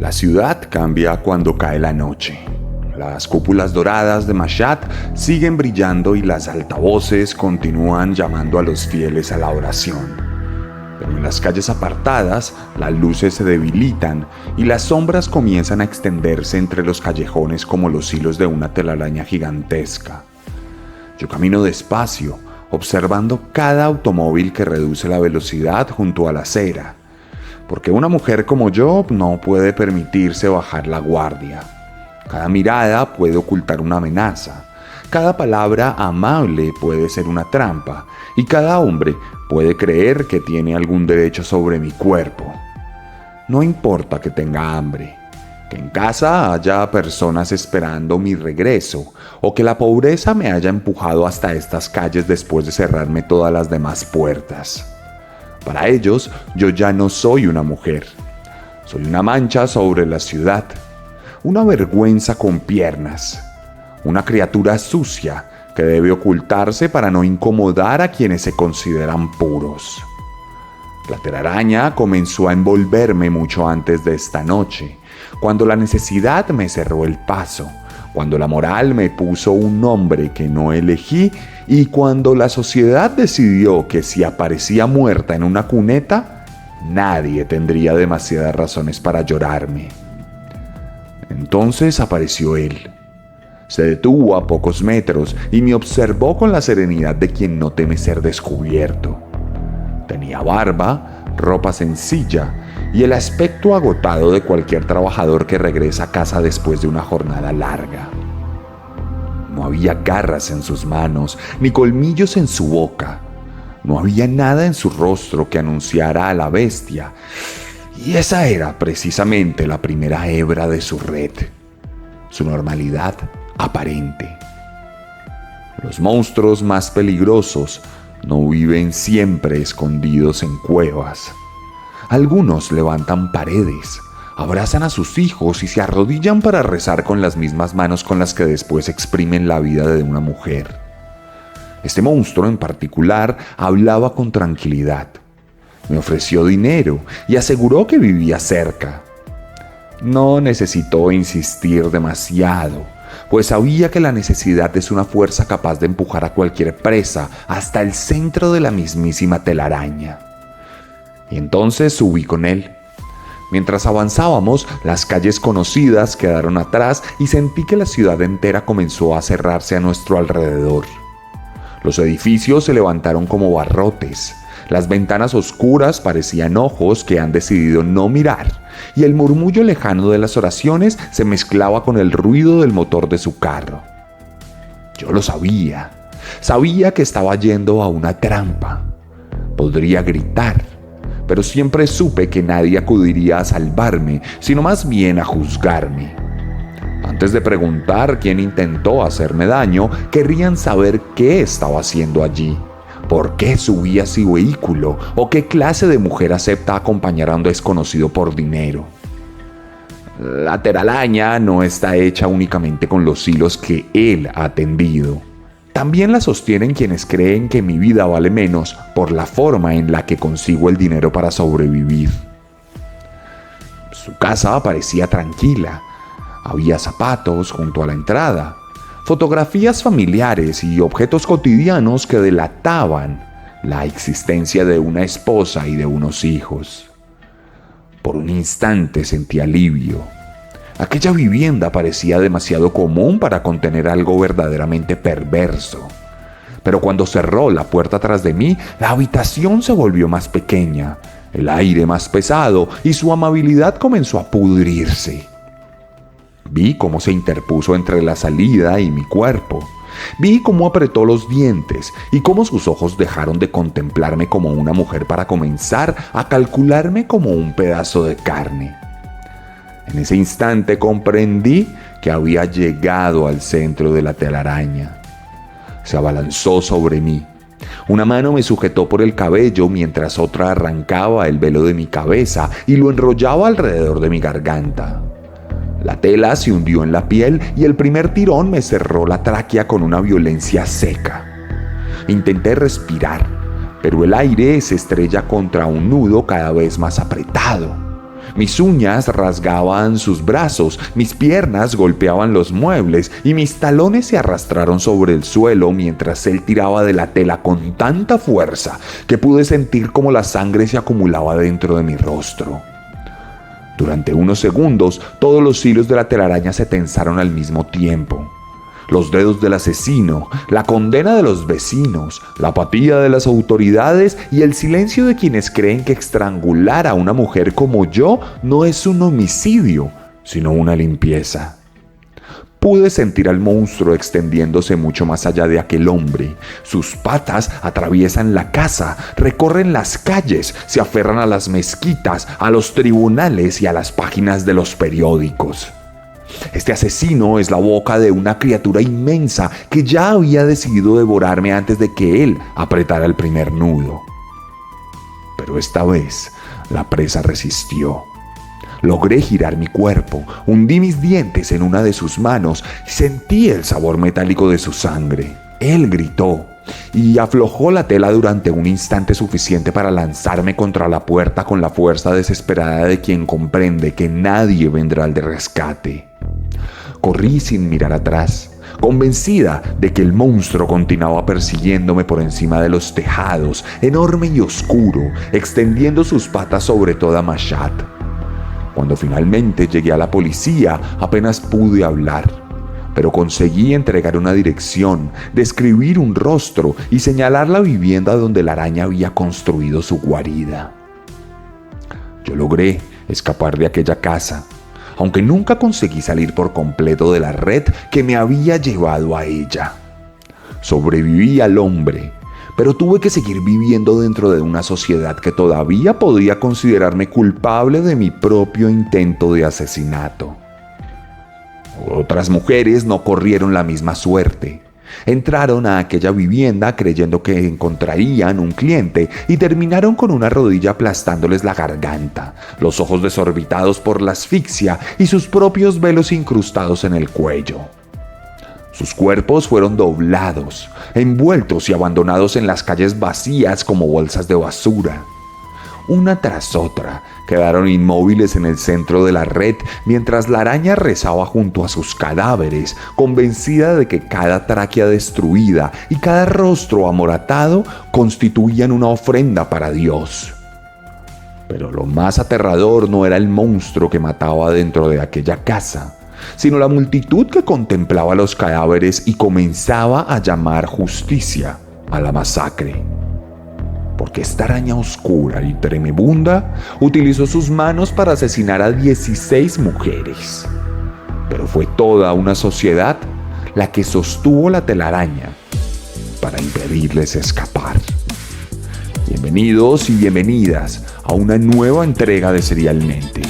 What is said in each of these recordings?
La ciudad cambia cuando cae la noche. Las cúpulas doradas de Mashhad siguen brillando y las altavoces continúan llamando a los fieles a la oración. Pero en las calles apartadas, las luces se debilitan y las sombras comienzan a extenderse entre los callejones como los hilos de una telaraña gigantesca. Yo camino despacio, observando cada automóvil que reduce la velocidad junto a la acera, porque una mujer como yo no puede permitirse bajar la guardia. Cada mirada puede ocultar una amenaza, cada palabra amable puede ser una trampa, y cada hombre puede creer que tiene algún derecho sobre mi cuerpo. No importa que tenga hambre, que en casa haya personas esperando mi regreso, o que la pobreza me haya empujado hasta estas calles después de cerrarme todas las demás puertas. Para ellos, yo ya no soy una mujer. Soy una mancha sobre la ciudad, una vergüenza con piernas, una criatura sucia que debe ocultarse para no incomodar a quienes se consideran puros. La telaraña comenzó a envolverme mucho antes de esta noche, cuando la necesidad me cerró el paso, cuando la moral me puso un nombre que no elegí y cuando la sociedad decidió que si aparecía muerta en una cuneta, nadie tendría demasiadas razones para llorarme. Entonces apareció él. Se detuvo a pocos metros y me observó con la serenidad de quien no teme ser descubierto. Tenía barba, ropa sencilla y el aspecto agotado de cualquier trabajador que regresa a casa después de una jornada larga. No había garras en sus manos, ni colmillos en su boca. No había nada en su rostro que anunciara a la bestia. Y esa era precisamente la primera hebra de su red, su normalidad aparente. Los monstruos más peligrosos no viven siempre escondidos en cuevas. Algunos levantan paredes, abrazan a sus hijos y se arrodillan para rezar con las mismas manos con las que después exprimen la vida de una mujer. Este monstruo en particular hablaba con tranquilidad. Me ofreció dinero y aseguró que vivía cerca. No necesitó insistir demasiado, pues sabía que la necesidad es una fuerza capaz de empujar a cualquier presa hasta el centro de la mismísima telaraña. Y entonces subí con él. Mientras avanzábamos, las calles conocidas quedaron atrás y sentí que la ciudad entera comenzó a cerrarse a nuestro alrededor. Los edificios se levantaron como barrotes. Las ventanas oscuras parecían ojos que han decidido no mirar, y el murmullo lejano de las oraciones se mezclaba con el ruido del motor de su carro. Yo lo sabía. Sabía que estaba yendo a una trampa. Podría gritar, pero siempre supe que nadie acudiría a salvarme, sino más bien a juzgarme. Antes de preguntar quién intentó hacerme daño, querrían saber qué estaba haciendo allí. ¿Por qué subía a su vehículo? ¿O qué clase de mujer acepta acompañar a un desconocido por dinero? La telaraña no está hecha únicamente con los hilos que él ha tendido. También la sostienen quienes creen que mi vida vale menos por la forma en la que consigo el dinero para sobrevivir. Su casa parecía tranquila. Había zapatos junto a la entrada, fotografías familiares y objetos cotidianos que delataban la existencia de una esposa y de unos hijos. Por un instante sentí alivio. Aquella vivienda parecía demasiado común para contener algo verdaderamente perverso. Pero cuando cerró la puerta tras de mí, la habitación se volvió más pequeña, el aire más pesado y su amabilidad comenzó a pudrirse. Vi cómo se interpuso entre la salida y mi cuerpo. Vi cómo apretó los dientes y cómo sus ojos dejaron de contemplarme como una mujer para comenzar a calcularme como un pedazo de carne. En ese instante comprendí que había llegado al centro de la telaraña. Se abalanzó sobre mí. Una mano me sujetó por el cabello mientras otra arrancaba el velo de mi cabeza y lo enrollaba alrededor de mi garganta. La tela se hundió en la piel y el primer tirón me cerró la tráquea con una violencia seca. Intenté respirar, pero el aire se estrella contra un nudo cada vez más apretado. Mis uñas rasgaban sus brazos, mis piernas golpeaban los muebles y mis talones se arrastraron sobre el suelo mientras él tiraba de la tela con tanta fuerza que pude sentir como la sangre se acumulaba dentro de mi rostro. Durante unos segundos, todos los hilos de la telaraña se tensaron al mismo tiempo. Los dedos del asesino, la condena de los vecinos, la apatía de las autoridades y el silencio de quienes creen que estrangular a una mujer como yo no es un homicidio, sino una limpieza. Pude sentir al monstruo extendiéndose mucho más allá de aquel hombre. Sus patas atraviesan la casa, recorren las calles, se aferran a las mezquitas, a los tribunales y a las páginas de los periódicos. Este asesino es la boca de una criatura inmensa que ya había decidido devorarme antes de que él apretara el primer nudo. Pero esta vez la presa resistió. Logré girar mi cuerpo, hundí mis dientes en una de sus manos y sentí el sabor metálico de su sangre. Él gritó y aflojó la tela durante un instante suficiente para lanzarme contra la puerta con la fuerza desesperada de quien comprende que nadie vendrá al de rescate. Corrí sin mirar atrás, convencida de que el monstruo continuaba persiguiéndome por encima de los tejados, enorme y oscuro, extendiendo sus patas sobre toda Mashhad. Cuando finalmente llegué a la policía, apenas pude hablar, pero conseguí entregar una dirección, describir un rostro y señalar la vivienda donde la araña había construido su guarida. Yo logré escapar de aquella casa, aunque nunca conseguí salir por completo de la red que me había llevado a ella. Sobreviví al hombre, pero tuve que seguir viviendo dentro de una sociedad que todavía podía considerarme culpable de mi propio intento de asesinato. Otras mujeres no corrieron la misma suerte. Entraron a aquella vivienda creyendo que encontrarían un cliente y terminaron con una rodilla aplastándoles la garganta, los ojos desorbitados por la asfixia y sus propios velos incrustados en el cuello. Sus cuerpos fueron doblados, envueltos y abandonados en las calles vacías como bolsas de basura. Una tras otra, quedaron inmóviles en el centro de la red mientras la araña rezaba junto a sus cadáveres, convencida de que cada tráquea destruida y cada rostro amoratado constituían una ofrenda para Dios. Pero lo más aterrador no era el monstruo que mataba dentro de aquella casa, sino la multitud que contemplaba los cadáveres y comenzaba a llamar justicia a la masacre. Porque esta araña oscura y tremebunda utilizó sus manos para asesinar a 16 mujeres. Pero fue toda una sociedad la que sostuvo la telaraña para impedirles escapar. Bienvenidos y bienvenidas a una nueva entrega de Serialmente,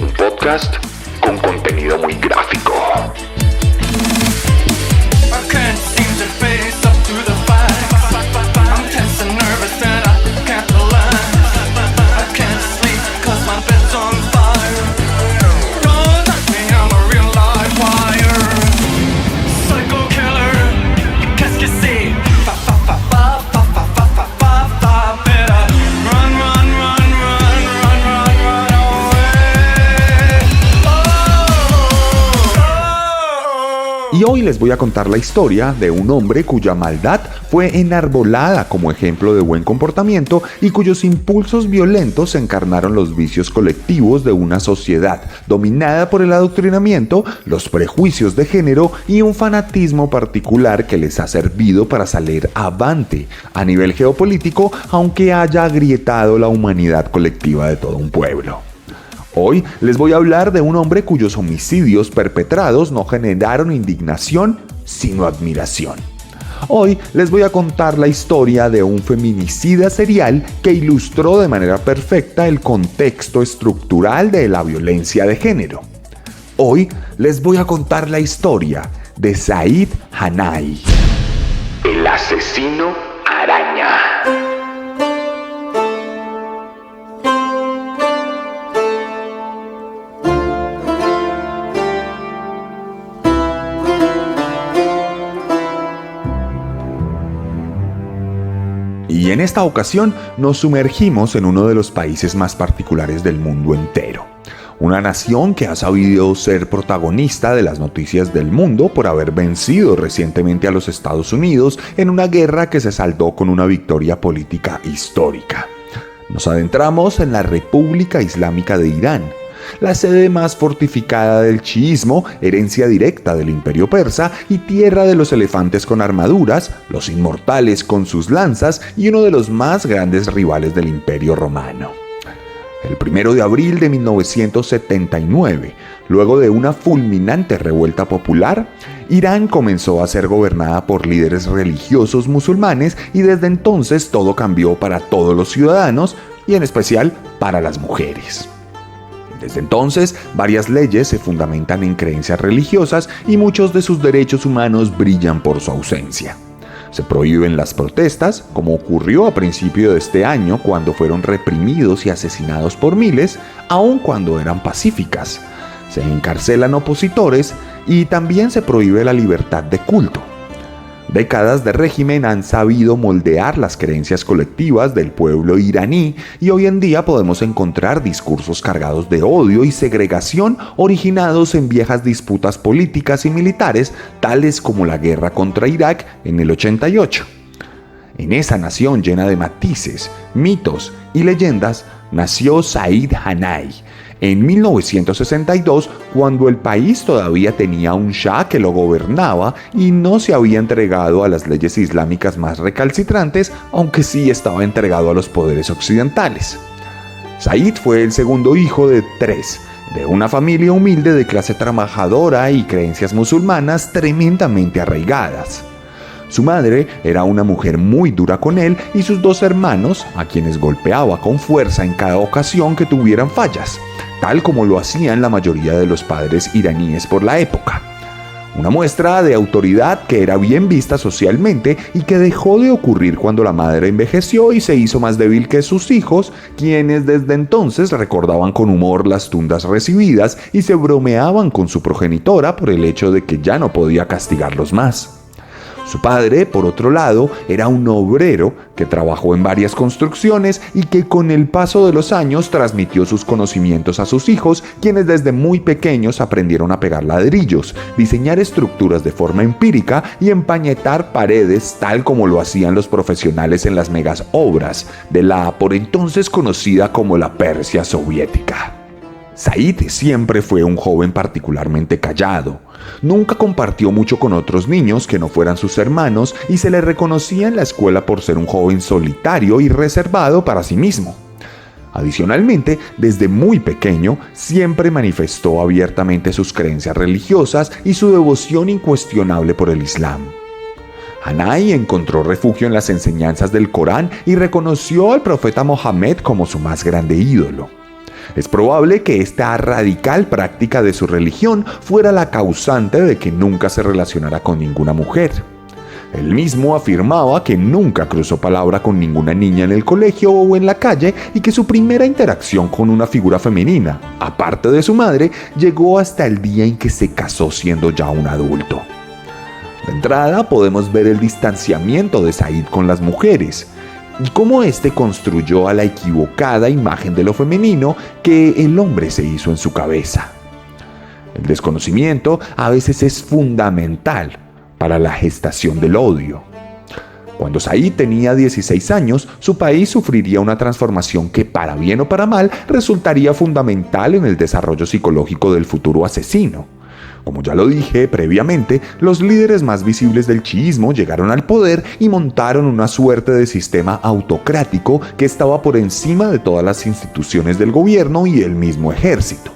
un podcast con contenido muy gráfico. Y hoy les voy a contar la historia de un hombre cuya maldad fue enarbolada como ejemplo de buen comportamiento y cuyos impulsos violentos encarnaron los vicios colectivos de una sociedad dominada por el adoctrinamiento, los prejuicios de género y un fanatismo particular que les ha servido para salir avante a nivel geopolítico, aunque haya agrietado la humanidad colectiva de todo un pueblo. Hoy les voy a hablar de un hombre cuyos homicidios perpetrados no generaron indignación, sino admiración. Hoy les voy a contar la historia de un feminicida serial que ilustró de manera perfecta el contexto estructural de la violencia de género. Hoy les voy a contar la historia de Said Hanai, el asesino araña. Y Y en esta ocasión nos sumergimos en uno de los países más particulares del mundo entero. Una nación que ha sabido ser protagonista de las noticias del mundo por haber vencido recientemente a los Estados Unidos en una guerra que se saldó con una victoria política histórica. Nos adentramos en la República Islámica de Irán, la sede más fortificada del chiismo, herencia directa del Imperio Persa y tierra de los elefantes con armaduras, los inmortales con sus lanzas y uno de los más grandes rivales del Imperio Romano. El 1 de abril de 1979, luego de una fulminante revuelta popular, Irán comenzó a ser gobernada por líderes religiosos musulmanes y desde entonces todo cambió para todos los ciudadanos y en especial para las mujeres. Desde entonces, varias leyes se fundamentan en creencias religiosas y muchos de sus derechos humanos brillan por su ausencia. Se prohíben las protestas, como ocurrió a principio de este año cuando fueron reprimidos y asesinados por miles, aun cuando eran pacíficas. Se encarcelan opositores y también se prohíbe la libertad de culto. Décadas de régimen han sabido moldear las creencias colectivas del pueblo iraní y hoy en día podemos encontrar discursos cargados de odio y segregación originados en viejas disputas políticas y militares, tales como la guerra contra Irak en el 88. En esa nación llena de matices, mitos y leyendas, nació Said Hanai en 1962, cuando el país todavía tenía un shah que lo gobernaba y no se había entregado a las leyes islámicas más recalcitrantes, aunque sí estaba entregado a los poderes occidentales. Said fue el segundo hijo de 3, de una familia humilde de clase trabajadora y creencias musulmanas tremendamente arraigadas. Su madre era una mujer muy dura con él y sus 2 hermanos, a quienes golpeaba con fuerza en cada ocasión que tuvieran fallas, tal como lo hacían la mayoría de los padres iraníes por la época. Una muestra de autoridad que era bien vista socialmente y que dejó de ocurrir cuando la madre envejeció y se hizo más débil que sus hijos, quienes desde entonces recordaban con humor las tundas recibidas y se bromeaban con su progenitora por el hecho de que ya no podía castigarlos más. Su padre, por otro lado, era un obrero que trabajó en varias construcciones y que con el paso de los años transmitió sus conocimientos a sus hijos, quienes desde muy pequeños aprendieron a pegar ladrillos, diseñar estructuras de forma empírica y empañetar paredes tal como lo hacían los profesionales en las megas obras de la por entonces conocida como la Persia soviética. Said siempre fue un joven particularmente callado. Nunca compartió mucho con otros niños que no fueran sus hermanos y se le reconocía en la escuela por ser un joven solitario y reservado para sí mismo. Adicionalmente, desde muy pequeño, siempre manifestó abiertamente sus creencias religiosas y su devoción incuestionable por el Islam. Hanai encontró refugio en las enseñanzas del Corán y reconoció al profeta Mohammed como su más grande ídolo. Es probable que esta radical práctica de su religión fuera la causante de que nunca se relacionara con ninguna mujer. Él mismo afirmaba que nunca cruzó palabra con ninguna niña en el colegio o en la calle y que su primera interacción con una figura femenina, aparte de su madre, llegó hasta el día en que se casó siendo ya un adulto. De entrada podemos ver el distanciamiento de Said con las mujeres y cómo éste construyó a la equivocada imagen de lo femenino que el hombre se hizo en su cabeza. El desconocimiento a veces es fundamental para la gestación del odio. Cuando Said tenía 16 años, su país sufriría una transformación que, para bien o para mal, resultaría fundamental en el desarrollo psicológico del futuro asesino. Como ya lo dije previamente, los líderes más visibles del chiismo llegaron al poder y montaron una suerte de sistema autocrático que estaba por encima de todas las instituciones del gobierno y el mismo ejército.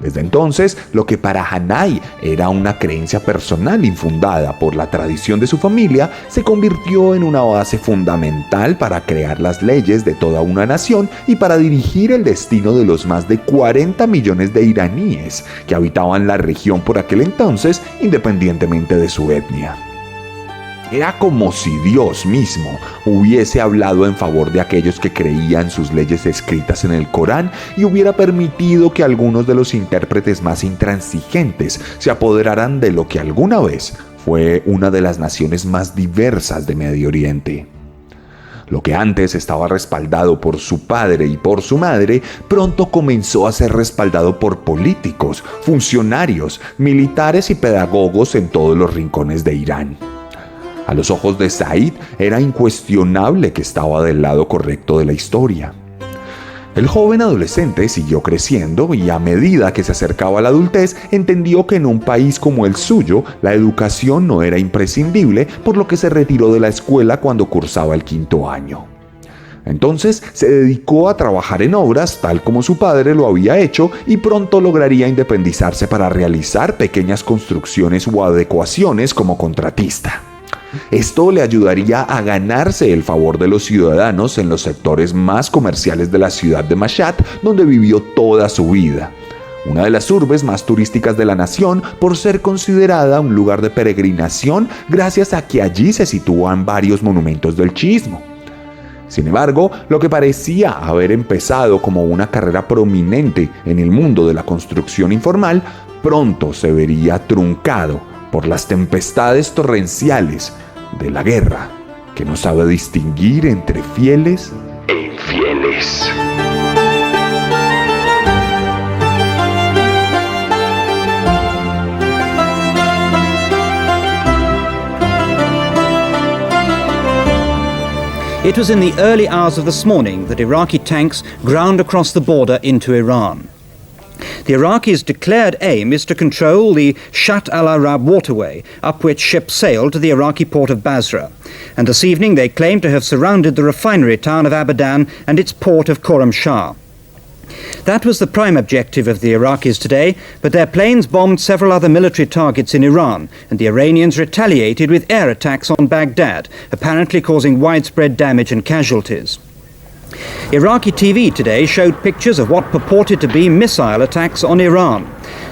Desde entonces, lo que para Hanai era una creencia personal infundada por la tradición de su familia, se convirtió en una base fundamental para crear las leyes de toda una nación y para dirigir el destino de los más de 40 millones de iraníes que habitaban la región por aquel entonces, independientemente de su etnia. Era como si Dios mismo hubiese hablado en favor de aquellos que creían sus leyes escritas en el Corán y hubiera permitido que algunos de los intérpretes más intransigentes se apoderaran de lo que alguna vez fue una de las naciones más diversas de Medio Oriente. Lo que antes estaba respaldado por su padre y por su madre, pronto comenzó a ser respaldado por políticos, funcionarios, militares y pedagogos en todos los rincones de Irán. A los ojos de Said era incuestionable que estaba del lado correcto de la historia. El joven adolescente siguió creciendo y a medida que se acercaba a la adultez entendió que en un país como el suyo la educación no era imprescindible, por lo que se retiró de la escuela cuando cursaba el 5º año. Entonces se dedicó a trabajar en obras tal como su padre lo había hecho y pronto lograría independizarse para realizar pequeñas construcciones o adecuaciones como contratista. Esto le ayudaría a ganarse el favor de los ciudadanos en los sectores más comerciales de la ciudad de Mashhad, donde vivió toda su vida. Una de las urbes más turísticas de la nación por ser considerada un lugar de peregrinación gracias a que allí se sitúan varios monumentos del chiismo. Sin embargo, lo que parecía haber empezado como una carrera prominente en el mundo de la construcción informal, pronto se vería truncado por las tempestades torrenciales de la guerra, que no sabe distinguir entre fieles e infieles. It was in the early hours of this morning that Iraqi tanks ground across the border into Iran. The Iraqis' declared aim is to control the Shatt al-Arab waterway, up which ships sail to the Iraqi port of Basra. And this evening they claim to have surrounded the refinery town of Abadan and its port of Khorramshahr. That was the prime objective of the Iraqis today, but their planes bombed several other military targets in Iran, and the Iranians retaliated with air attacks on Baghdad, apparently causing widespread damage and casualties. Iraqi TV today showed pictures of what purported to be missile attacks on Iran.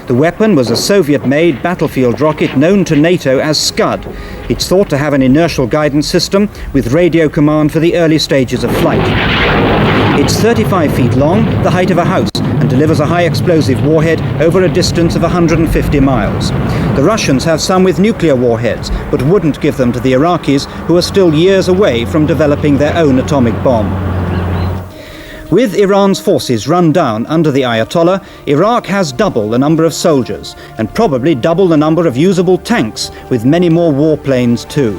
The weapon was a Soviet-made battlefield rocket known to NATO as Scud. It's thought to have an inertial guidance system with radio command for the early stages of flight. It's 35 feet long, the height of a house, and delivers a high explosive warhead over a distance of 150 miles. The Russians have some with nuclear warheads, but wouldn't give them to the Iraqis, who are still years away from developing their own atomic bomb. With Iran's forces run down under the Ayatollah, Iraq has double the number of soldiers, and probably double the number of usable tanks, with many more warplanes too.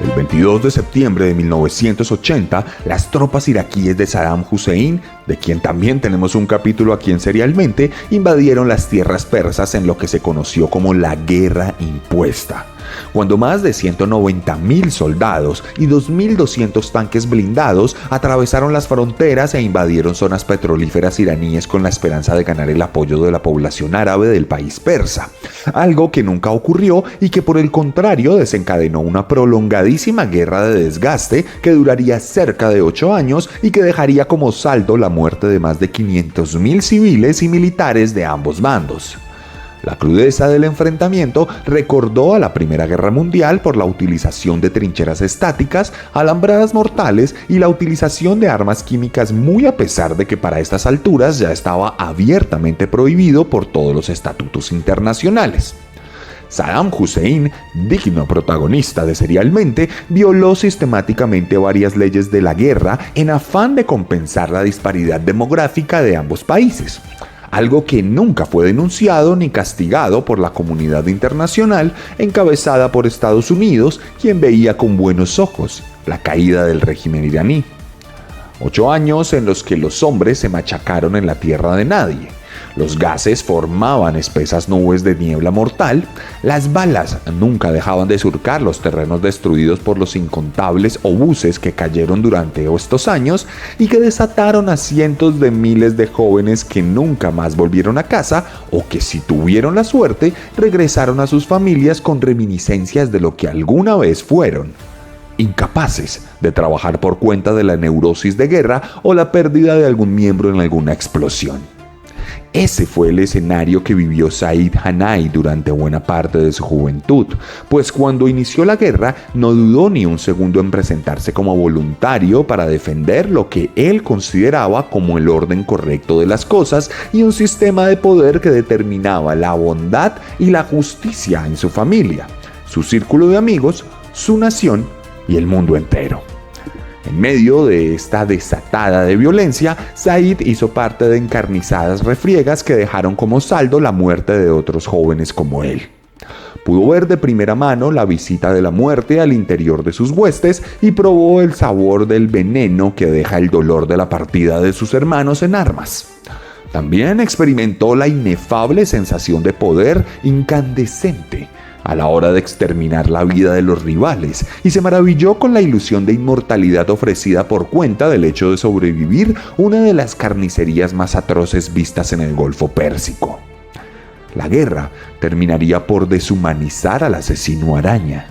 El 22 de septiembre de 1980, las tropas iraquíes de Saddam Hussein, de quien también tenemos un capítulo aquí en Serialmente, invadieron las tierras persas en lo que se conoció como la Guerra Impuesta, cuando más de 190.000 soldados y 2.200 tanques blindados atravesaron las fronteras e invadieron zonas petrolíferas iraníes con la esperanza de ganar el apoyo de la población árabe del país persa, algo que nunca ocurrió y que por el contrario desencadenó una prolongadísima guerra de desgaste que duraría cerca de 8 años y que dejaría como saldo la muerte de más de 500.000 civiles y militares de ambos bandos. La crudeza del enfrentamiento recordó a la Primera Guerra Mundial por la utilización de trincheras estáticas, alambradas mortales y la utilización de armas químicas, muy a pesar de que para estas alturas ya estaba abiertamente prohibido por todos los estatutos internacionales. Saddam Hussein, digno protagonista de Serialmente, violó sistemáticamente varias leyes de la guerra en afán de compensar la disparidad demográfica de ambos países, algo que nunca fue denunciado ni castigado por la comunidad internacional encabezada por Estados Unidos, quien veía con buenos ojos la caída del régimen iraní. 8 años en los que los hombres se machacaron en la tierra de nadie. Los gases formaban espesas nubes de niebla mortal, las balas nunca dejaban de surcar los terrenos destruidos por los incontables obuses que cayeron durante estos años y que desataron a cientos de miles de jóvenes que nunca más volvieron a casa o que, si tuvieron la suerte, regresaron a sus familias con reminiscencias de lo que alguna vez fueron, incapaces de trabajar por cuenta de la neurosis de guerra o la pérdida de algún miembro en alguna explosión. Ese fue el escenario que vivió Said Hanai durante buena parte de su juventud, pues cuando inició la guerra no dudó ni un segundo en presentarse como voluntario para defender lo que él consideraba como el orden correcto de las cosas y un sistema de poder que determinaba la bondad y la justicia en su familia, su círculo de amigos, su nación y el mundo entero. En medio de esta desatada de violencia, Said hizo parte de encarnizadas refriegas que dejaron como saldo la muerte de otros jóvenes como él. Pudo ver de primera mano la visita de la muerte al interior de sus huestes y probó el sabor del veneno que deja el dolor de la partida de sus hermanos en armas. También experimentó la inefable sensación de poder incandescente a la hora de exterminar la vida de los rivales y se maravilló con la ilusión de inmortalidad ofrecida por cuenta del hecho de sobrevivir una de las carnicerías más atroces vistas en el Golfo Pérsico. La guerra terminaría por deshumanizar al asesino araña.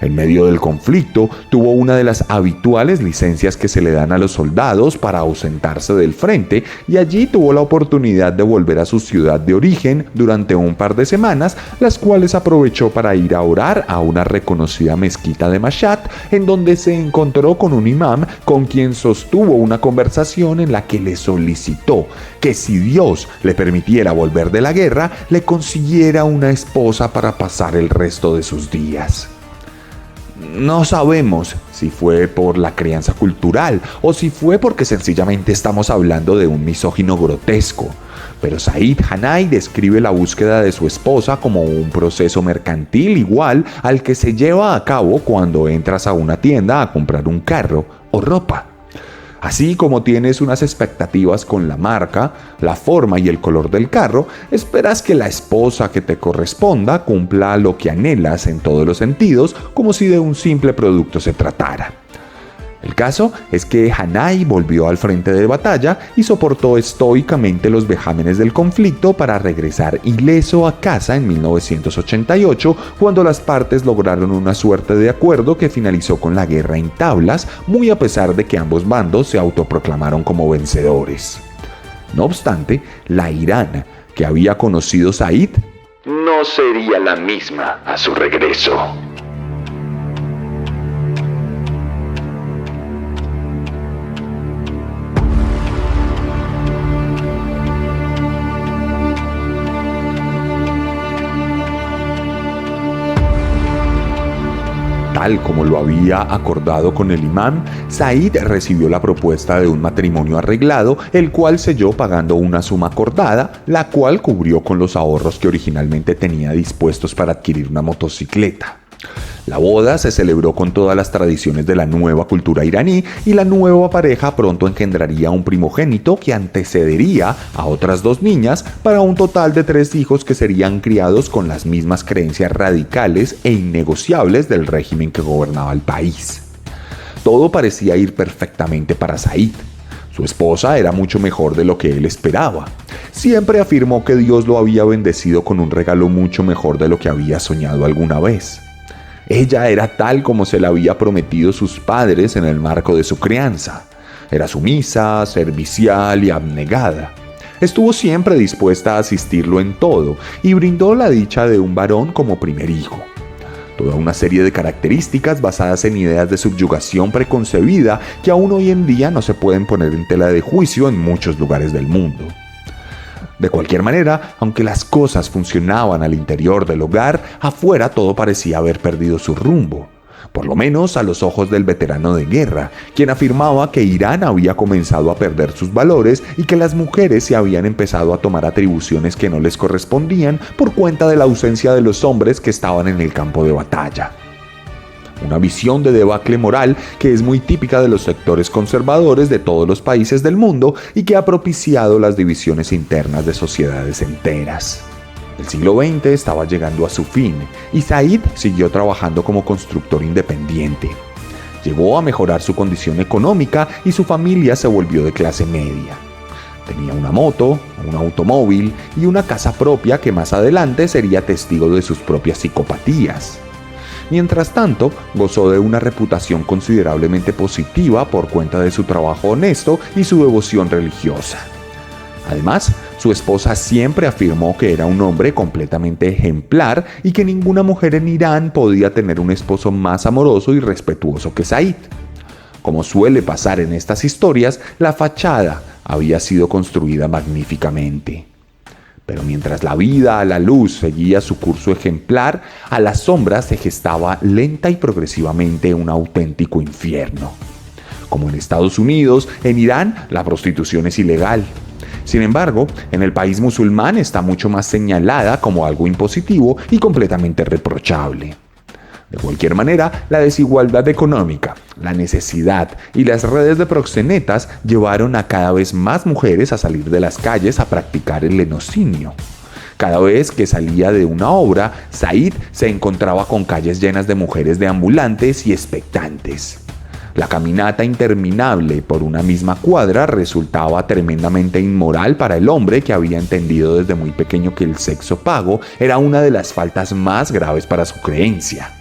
En medio del conflicto, tuvo una de las habituales licencias que se le dan a los soldados para ausentarse del frente y allí tuvo la oportunidad de volver a su ciudad de origen durante un par de semanas, las cuales aprovechó para ir a orar a una reconocida mezquita de Mashhad, en donde se encontró con un imam con quien sostuvo una conversación en la que le solicitó que si Dios le permitiera volver de la guerra, le consiguiera una esposa para pasar el resto de sus días. No sabemos si fue por la crianza cultural o si fue porque sencillamente estamos hablando de un misógino grotesco, pero Said Hanai describe la búsqueda de su esposa como un proceso mercantil igual al que se lleva a cabo cuando entras a una tienda a comprar un carro o ropa. Así como tienes unas expectativas con la marca, la forma y el color del carro, esperas que la esposa que te corresponda cumpla lo que anhelas en todos los sentidos, como si de un simple producto se tratara. El caso es que Hanai volvió al frente de batalla y soportó estoicamente los vejámenes del conflicto para regresar ileso a casa en 1988, cuando las partes lograron una suerte de acuerdo que finalizó con la guerra en tablas, muy a pesar de que ambos bandos se autoproclamaron como vencedores. No obstante, la Irán que había conocido Said no sería la misma a su regreso. Tal como lo había acordado con el imán, Said recibió la propuesta de un matrimonio arreglado, el cual selló pagando una suma acordada, la cual cubrió con los ahorros que originalmente tenía dispuestos para adquirir una motocicleta. La boda se celebró con todas las tradiciones de la nueva cultura iraní y la nueva pareja pronto engendraría un primogénito que antecedería a otras 2 niñas para un total de 3 hijos que serían criados con las mismas creencias radicales e innegociables del régimen que gobernaba el país. Todo parecía ir perfectamente para Said. Su esposa era mucho mejor de lo que él esperaba. Siempre afirmó que Dios lo había bendecido con un regalo mucho mejor de lo que había soñado alguna vez. Ella era tal como se la había prometido sus padres en el marco de su crianza. Era sumisa, servicial y abnegada. Estuvo siempre dispuesta a asistirlo en todo y brindó la dicha de un varón como primer hijo. Toda una serie de características basadas en ideas de subyugación preconcebida que aún hoy en día no se pueden poner en tela de juicio en muchos lugares del mundo. De cualquier manera, aunque las cosas funcionaban al interior del hogar, afuera todo parecía haber perdido su rumbo. Por lo menos a los ojos del veterano de guerra, quien afirmaba que Irán había comenzado a perder sus valores y que las mujeres se habían empezado a tomar atribuciones que no les correspondían por cuenta de la ausencia de los hombres que estaban en el campo de batalla. Una visión de debacle moral que es muy típica de los sectores conservadores de todos los países del mundo y que ha propiciado las divisiones internas de sociedades enteras. El siglo XX estaba llegando a su fin y Said siguió trabajando como constructor independiente. Llegó a mejorar su condición económica y su familia se volvió de clase media. Tenía una moto, un automóvil y una casa propia que más adelante sería testigo de sus propias psicopatías. Mientras tanto, gozó de una reputación considerablemente positiva por cuenta de su trabajo honesto y su devoción religiosa. Además, su esposa siempre afirmó que era un hombre completamente ejemplar y que ninguna mujer en Irán podía tener un esposo más amoroso y respetuoso que Said. Como suele pasar en estas historias, la fachada había sido construida magníficamente. Pero mientras la vida a la luz seguía su curso ejemplar, a la sombra se gestaba lenta y progresivamente un auténtico infierno. Como en Estados Unidos, en Irán la prostitución es ilegal. Sin embargo, en el país musulmán está mucho más señalada como algo impositivo y completamente reprochable. De cualquier manera, la desigualdad económica, la necesidad y las redes de proxenetas llevaron a cada vez más mujeres a salir de las calles a practicar el lenocinio. Cada vez que salía de una obra, Said se encontraba con calles llenas de mujeres deambulantes y expectantes. La caminata interminable por una misma cuadra resultaba tremendamente inmoral para el hombre que había entendido desde muy pequeño que el sexo pago era una de las faltas más graves para su creencia.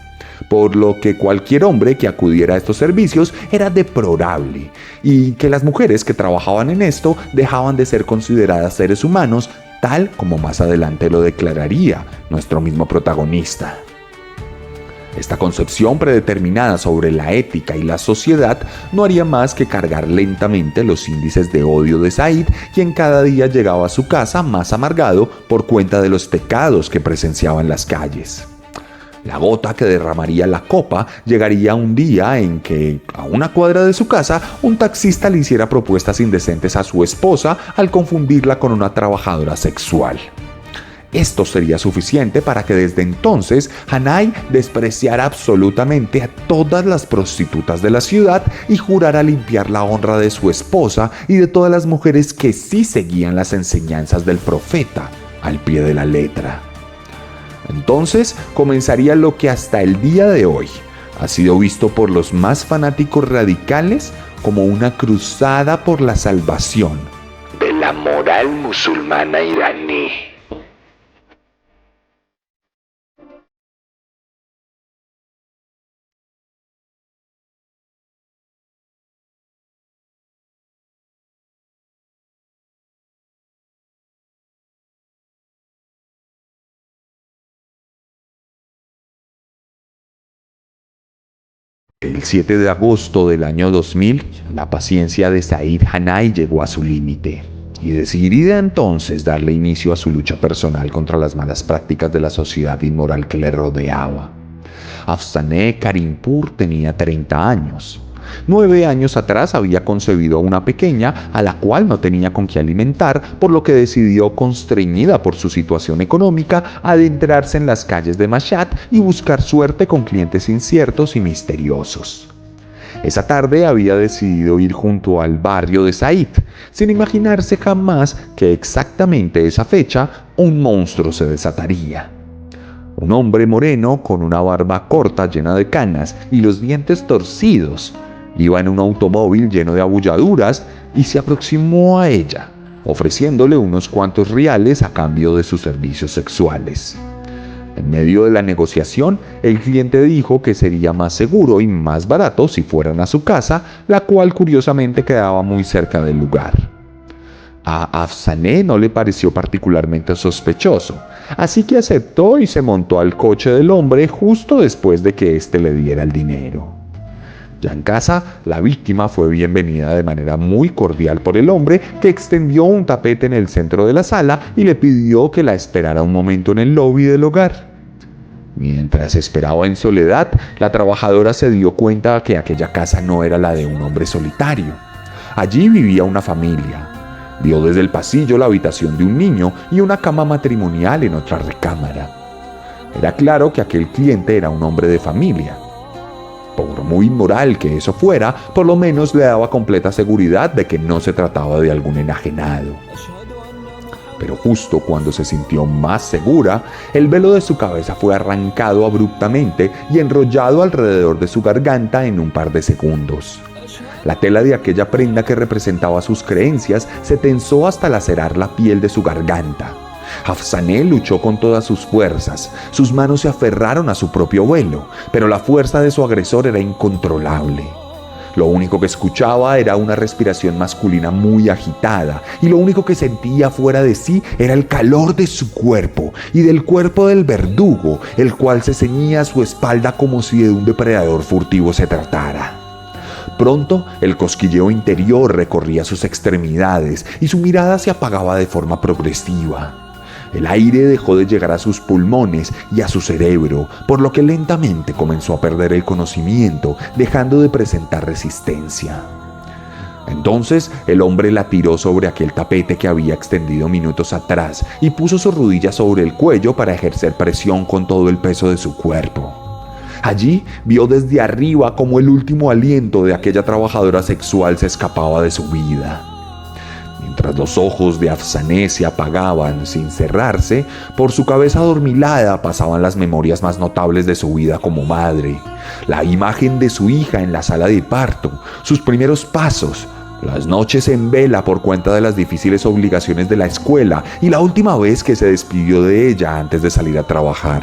Por lo que cualquier hombre que acudiera a estos servicios era deplorable y que las mujeres que trabajaban en esto dejaban de ser consideradas seres humanos, tal como más adelante lo declararía nuestro mismo protagonista. Esta concepción predeterminada sobre la ética y la sociedad no haría más que cargar lentamente los índices de odio de Said, quien cada día llegaba a su casa más amargado por cuenta de los pecados que presenciaba en las calles. La gota que derramaría la copa llegaría un día en que, a una cuadra de su casa, un taxista le hiciera propuestas indecentes a su esposa al confundirla con una trabajadora sexual. Esto sería suficiente para que desde entonces Hanai despreciara absolutamente a todas las prostitutas de la ciudad y jurara limpiar la honra de su esposa y de todas las mujeres que sí seguían las enseñanzas del profeta al pie de la letra. Entonces comenzaría lo que hasta el día de hoy ha sido visto por los más fanáticos radicales como una cruzada por la salvación de la moral musulmana iraní. El 7 de agosto del año 2000, la paciencia de Said Hanai llegó a su límite y decidida entonces darle inicio a su lucha personal contra las malas prácticas de la sociedad inmoral que le rodeaba. Afsaneh Karimpur tenía 30 años. 9 años atrás había concebido a una pequeña a la cual no tenía con qué alimentar, por lo que decidió, constreñida por su situación económica, adentrarse en las calles de Mashhad y buscar suerte con clientes inciertos y misteriosos. Esa tarde había decidido ir junto al barrio de Said, sin imaginarse jamás que exactamente esa fecha un monstruo se desataría. Un hombre moreno con una barba corta llena de canas y los dientes torcidos iba en un automóvil lleno de abolladuras y se aproximó a ella, ofreciéndole unos cuantos reales a cambio de sus servicios sexuales. En medio de la negociación, el cliente dijo que sería más seguro y más barato si fueran a su casa, la cual curiosamente quedaba muy cerca del lugar. A Afsaneh no le pareció particularmente sospechoso, así que aceptó y se montó al coche del hombre justo después de que éste le diera el dinero. Ya en casa, la víctima fue bienvenida de manera muy cordial por el hombre, que extendió un tapete en el centro de la sala y le pidió que la esperara un momento en el lobby del hogar. Mientras esperaba en soledad, la trabajadora se dio cuenta que aquella casa no era la de un hombre solitario. Allí vivía una familia. Vio desde el pasillo la habitación de un niño y una cama matrimonial en otra recámara. Era claro que aquel cliente era un hombre de familia. Por muy inmoral que eso fuera, por lo menos le daba completa seguridad de que no se trataba de algún enajenado. Pero justo cuando se sintió más segura, el velo de su cabeza fue arrancado abruptamente y enrollado alrededor de su garganta en un par de segundos. La tela de aquella prenda que representaba sus creencias se tensó hasta lacerar la piel de su garganta. Afsaneh luchó con todas sus fuerzas. Sus manos se aferraron a su propio velo, pero la fuerza de su agresor era incontrolable. Lo único que escuchaba era una respiración masculina muy agitada, y lo único que sentía fuera de sí era el calor de su cuerpo y del cuerpo del verdugo, el cual se ceñía a su espalda como si de un depredador furtivo se tratara. Pronto el cosquilleo interior recorría sus extremidades y su mirada se apagaba de forma progresiva. El aire dejó de llegar a sus pulmones y a su cerebro, por lo que lentamente comenzó a perder el conocimiento, dejando de presentar resistencia. Entonces el hombre la tiró sobre aquel tapete que había extendido minutos atrás y puso sus rodillas sobre el cuello para ejercer presión con todo el peso de su cuerpo. Allí vio desde arriba cómo el último aliento de aquella trabajadora sexual se escapaba de su vida. Mientras los ojos de Afsané se apagaban sin cerrarse, por su cabeza adormilada pasaban las memorias más notables de su vida como madre. La imagen de su hija en la sala de parto, sus primeros pasos, las noches en vela por cuenta de las difíciles obligaciones de la escuela y la última vez que se despidió de ella antes de salir a trabajar.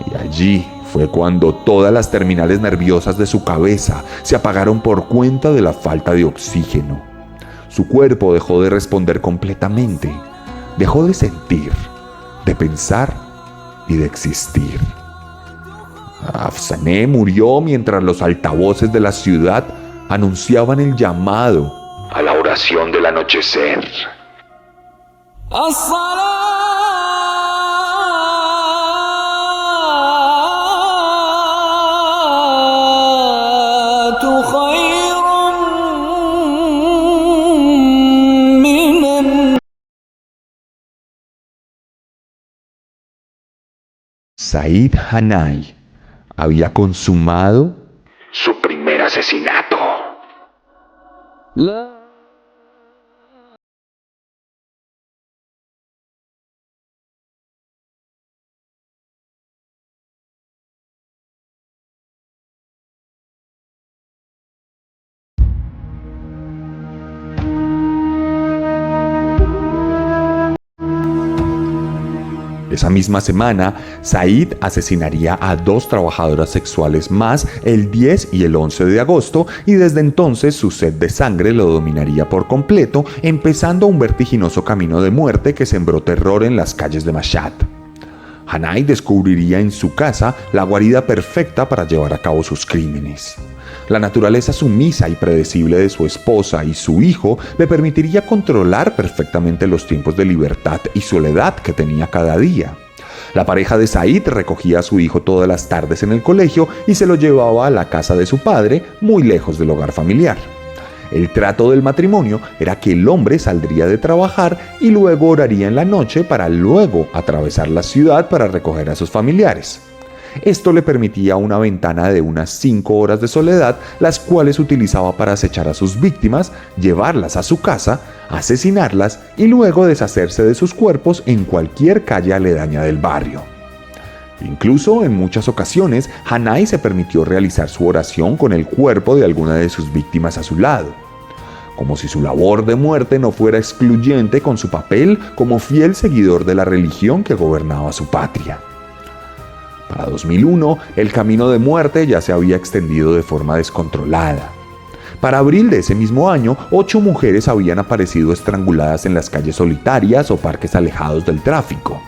Y allí fue cuando todas las terminales nerviosas de su cabeza se apagaron por cuenta de la falta de oxígeno. Su cuerpo dejó de responder completamente, dejó de sentir, de pensar y de existir. Afsané murió mientras los altavoces de la ciudad anunciaban el llamado a la oración del anochecer. Said Hanai había consumado su primer asesinato. Esa misma semana, Said asesinaría a 2 trabajadoras sexuales más el 10 y el 11 de agosto y desde entonces su sed de sangre lo dominaría por completo, empezando un vertiginoso camino de muerte que sembró terror en las calles de Mashhad. Hanai descubriría en su casa la guarida perfecta para llevar a cabo sus crímenes. La naturaleza sumisa y predecible de su esposa y su hijo le permitiría controlar perfectamente los tiempos de libertad y soledad que tenía cada día. La pareja de Said recogía a su hijo todas las tardes en el colegio y se lo llevaba a la casa de su padre, muy lejos del hogar familiar. El trato del matrimonio era que el hombre saldría de trabajar y luego oraría en la noche para luego atravesar la ciudad para recoger a sus familiares. Esto le permitía una ventana de unas 5 horas de soledad, las cuales utilizaba para acechar a sus víctimas, llevarlas a su casa, asesinarlas y luego deshacerse de sus cuerpos en cualquier calle aledaña del barrio. Incluso en muchas ocasiones, Hanai se permitió realizar su oración con el cuerpo de alguna de sus víctimas a su lado, como si su labor de muerte no fuera excluyente con su papel como fiel seguidor de la religión que gobernaba su patria. Para 2001, el camino de muerte ya se había extendido de forma descontrolada. Para abril de ese mismo año, 8 mujeres habían aparecido estranguladas en las calles solitarias o parques alejados del tráfico.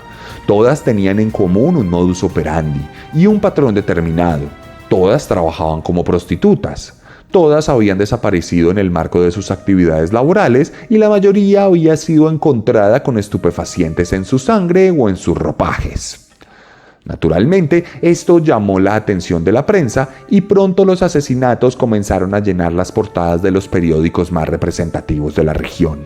Todas tenían en común un modus operandi y un patrón determinado. Todas trabajaban como prostitutas. Todas habían desaparecido en el marco de sus actividades laborales y la mayoría había sido encontrada con estupefacientes en su sangre o en sus ropajes. Naturalmente, esto llamó la atención de la prensa y pronto los asesinatos comenzaron a llenar las portadas de los periódicos más representativos de la región.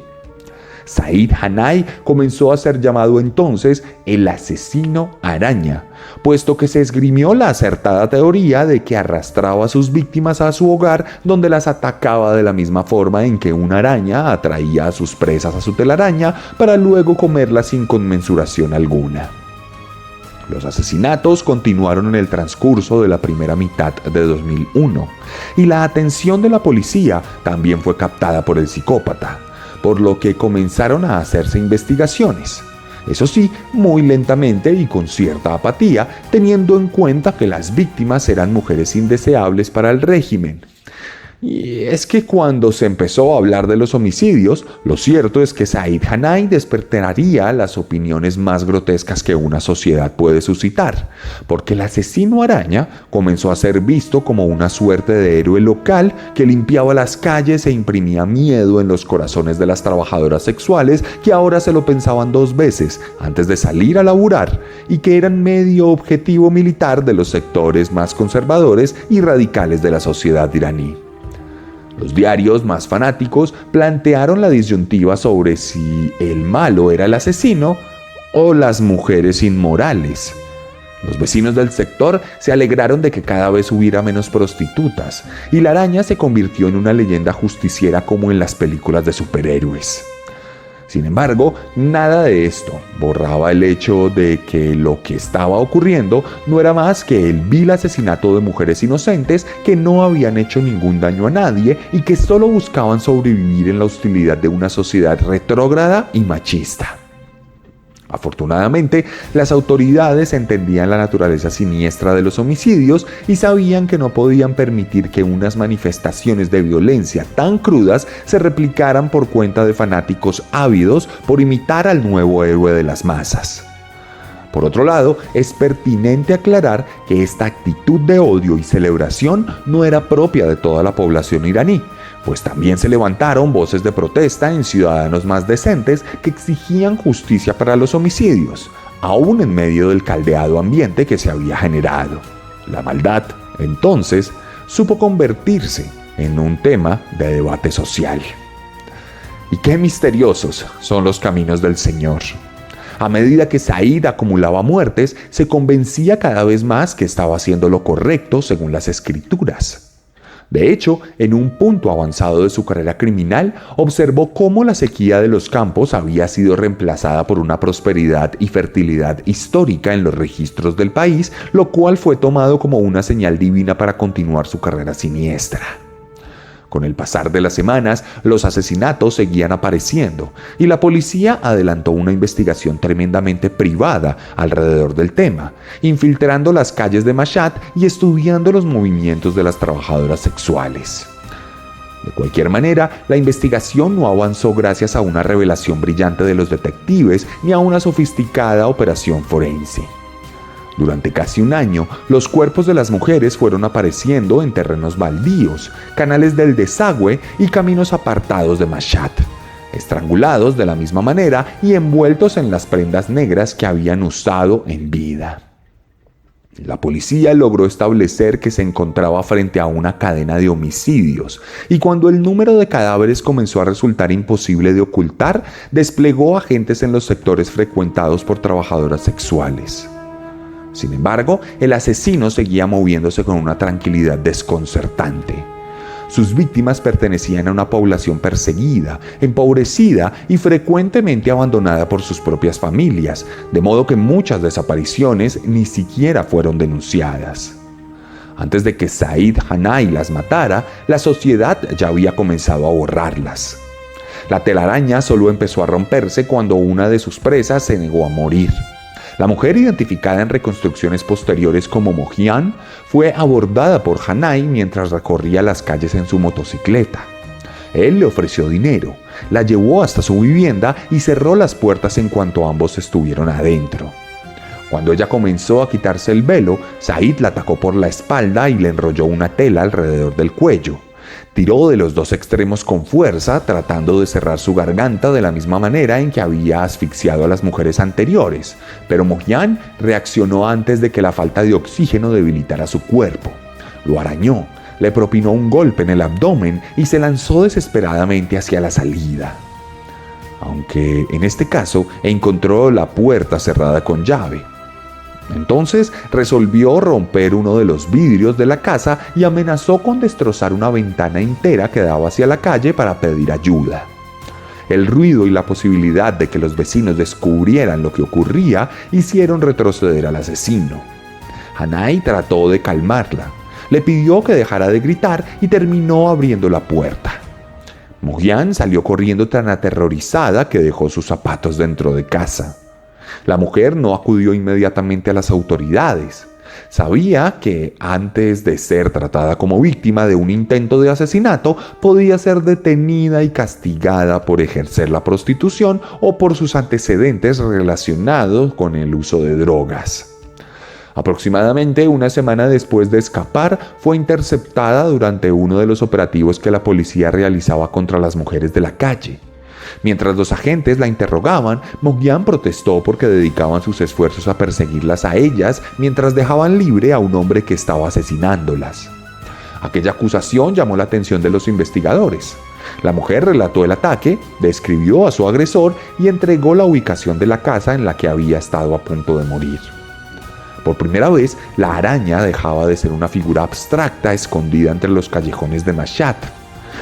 Said Hanai comenzó a ser llamado entonces el asesino araña, puesto que se esgrimió la acertada teoría de que arrastraba a sus víctimas a su hogar donde las atacaba de la misma forma en que una araña atraía a sus presas a su telaraña para luego comerlas sin conmensuración alguna. Los asesinatos continuaron en el transcurso de la primera mitad de 2001 y la atención de la policía también fue captada por el psicópata, por lo que comenzaron a hacerse investigaciones. Eso sí, muy lentamente y con cierta apatía, teniendo en cuenta que las víctimas eran mujeres indeseables para el régimen. Y es que cuando se empezó a hablar de los homicidios, lo cierto es que Said Hanai despertaría las opiniones más grotescas que una sociedad puede suscitar, porque el asesino araña comenzó a ser visto como una suerte de héroe local que limpiaba las calles e imprimía miedo en los corazones de las trabajadoras sexuales que ahora se lo pensaban 2 veces antes de salir a laburar y que eran medio objetivo militar de los sectores más conservadores y radicales de la sociedad iraní. Los diarios más fanáticos plantearon la disyuntiva sobre si el malo era el asesino o las mujeres inmorales. Los vecinos del sector se alegraron de que cada vez hubiera menos prostitutas, y la araña se convirtió en una leyenda justiciera como en las películas de superhéroes. Sin embargo, nada de esto borraba el hecho de que lo que estaba ocurriendo no era más que el vil asesinato de mujeres inocentes que no habían hecho ningún daño a nadie y que solo buscaban sobrevivir en la hostilidad de una sociedad retrógrada y machista. Afortunadamente, las autoridades entendían la naturaleza siniestra de los homicidios y sabían que no podían permitir que unas manifestaciones de violencia tan crudas se replicaran por cuenta de fanáticos ávidos por imitar al nuevo héroe de las masas. Por otro lado, es pertinente aclarar que esta actitud de odio y celebración no era propia de toda la población iraní, pues también se levantaron voces de protesta en ciudadanos más decentes que exigían justicia para los homicidios, aún en medio del caldeado ambiente que se había generado. La maldad, entonces, supo convertirse en un tema de debate social. Y qué misteriosos son los caminos del Señor. A medida que Said acumulaba muertes, se convencía cada vez más que estaba haciendo lo correcto según las Escrituras. De hecho, en un punto avanzado de su carrera criminal, observó cómo la sequía de los campos había sido reemplazada por una prosperidad y fertilidad histórica en los registros del país, lo cual fue tomado como una señal divina para continuar su carrera siniestra. Con el pasar de las semanas, los asesinatos seguían apareciendo y la policía adelantó una investigación tremendamente privada alrededor del tema, infiltrando las calles de Mashhad y estudiando los movimientos de las trabajadoras sexuales. De cualquier manera, la investigación no avanzó gracias a una revelación brillante de los detectives ni a una sofisticada operación forense. Durante casi un año, los cuerpos de las mujeres fueron apareciendo en terrenos baldíos, canales del desagüe y caminos apartados de Mashhad, estrangulados de la misma manera y envueltos en las prendas negras que habían usado en vida. La policía logró establecer que se encontraba frente a una cadena de homicidios, y cuando el número de cadáveres comenzó a resultar imposible de ocultar, desplegó agentes en los sectores frecuentados por trabajadoras sexuales. Sin embargo, el asesino seguía moviéndose con una tranquilidad desconcertante. Sus víctimas pertenecían a una población perseguida, empobrecida y frecuentemente abandonada por sus propias familias, de modo que muchas desapariciones ni siquiera fueron denunciadas. Antes de que Said Hanai las matara, la sociedad ya había comenzado a borrarlas. La telaraña solo empezó a romperse cuando una de sus presas se negó a morir. La mujer, identificada en reconstrucciones posteriores como Mohian, fue abordada por Hanai mientras recorría las calles en su motocicleta. Él le ofreció dinero, la llevó hasta su vivienda y cerró las puertas en cuanto ambos estuvieron adentro. Cuando ella comenzó a quitarse el velo, Said la atacó por la espalda y le enrolló una tela alrededor del cuello. Tiró de los 2 extremos con fuerza, tratando de cerrar su garganta de la misma manera en que había asfixiado a las mujeres anteriores, pero Mohian reaccionó antes de que la falta de oxígeno debilitara su cuerpo. Lo arañó, le propinó un golpe en el abdomen y se lanzó desesperadamente hacia la salida. Aunque en este caso encontró la puerta cerrada con llave. Entonces resolvió romper uno de los vidrios de la casa y amenazó con destrozar una ventana entera que daba hacia la calle para pedir ayuda. El ruido y la posibilidad de que los vecinos descubrieran lo que ocurría hicieron retroceder al asesino. Hanai trató de calmarla, le pidió que dejara de gritar y terminó abriendo la puerta. Mohian salió corriendo tan aterrorizada que dejó sus zapatos dentro de casa. La mujer no acudió inmediatamente a las autoridades. Sabía que antes de ser tratada como víctima de un intento de asesinato, podía ser detenida y castigada por ejercer la prostitución o por sus antecedentes relacionados con el uso de drogas. Aproximadamente una semana después de escapar, fue interceptada durante uno de los operativos que la policía realizaba contra las mujeres de la calle. Mientras los agentes la interrogaban, Moghian protestó porque dedicaban sus esfuerzos a perseguirlas a ellas mientras dejaban libre a un hombre que estaba asesinándolas. Aquella acusación llamó la atención de los investigadores. La mujer relató el ataque, describió a su agresor y entregó la ubicación de la casa en la que había estado a punto de morir. Por primera vez, la araña dejaba de ser una figura abstracta escondida entre los callejones de Mashhad.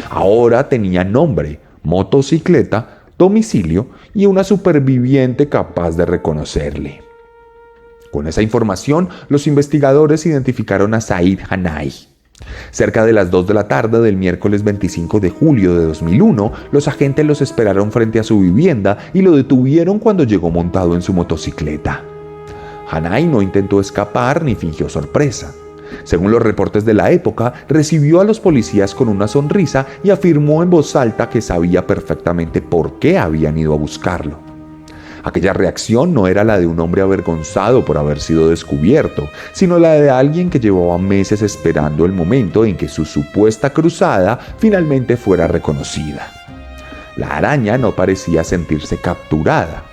Ahora tenía nombre, motocicleta, domicilio y una superviviente capaz de reconocerle. Con esa información, los investigadores identificaron a Said Hanai. Cerca de las 2 de la tarde del miércoles 25 de julio de 2001, los agentes los esperaron frente a su vivienda y lo detuvieron cuando llegó montado en su motocicleta. Hanai no intentó escapar ni fingió sorpresa. Según los reportes de la época, recibió a los policías con una sonrisa y afirmó en voz alta que sabía perfectamente por qué habían ido a buscarlo. Aquella reacción no era la de un hombre avergonzado por haber sido descubierto, sino la de alguien que llevaba meses esperando el momento en que su supuesta cruzada finalmente fuera reconocida. La araña no parecía sentirse capturada.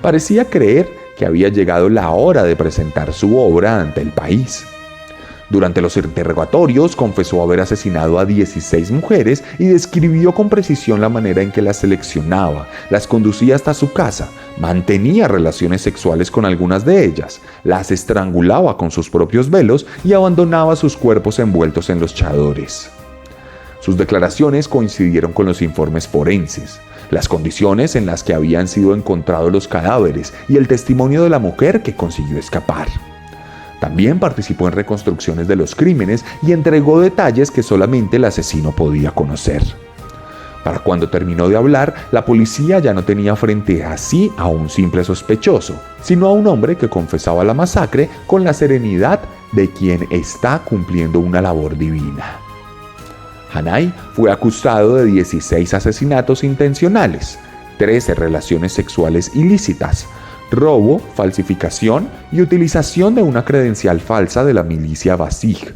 Parecía creer que había llegado la hora de presentar su obra ante el país. Durante los interrogatorios confesó haber asesinado a 16 mujeres y describió con precisión la manera en que las seleccionaba, las conducía hasta su casa, mantenía relaciones sexuales con algunas de ellas, las estrangulaba con sus propios velos y abandonaba sus cuerpos envueltos en los chadores. Sus declaraciones coincidieron con los informes forenses, las condiciones en las que habían sido encontrados los cadáveres y el testimonio de la mujer que consiguió escapar. También participó en reconstrucciones de los crímenes y entregó detalles que solamente el asesino podía conocer. Para cuando terminó de hablar, la policía ya no tenía frente a sí a un simple sospechoso, sino a un hombre que confesaba la masacre con la serenidad de quien está cumpliendo una labor divina. Hanai fue acusado de 16 asesinatos intencionales, 13 relaciones sexuales ilícitas, robo, falsificación y utilización de una credencial falsa de la milicia Basij.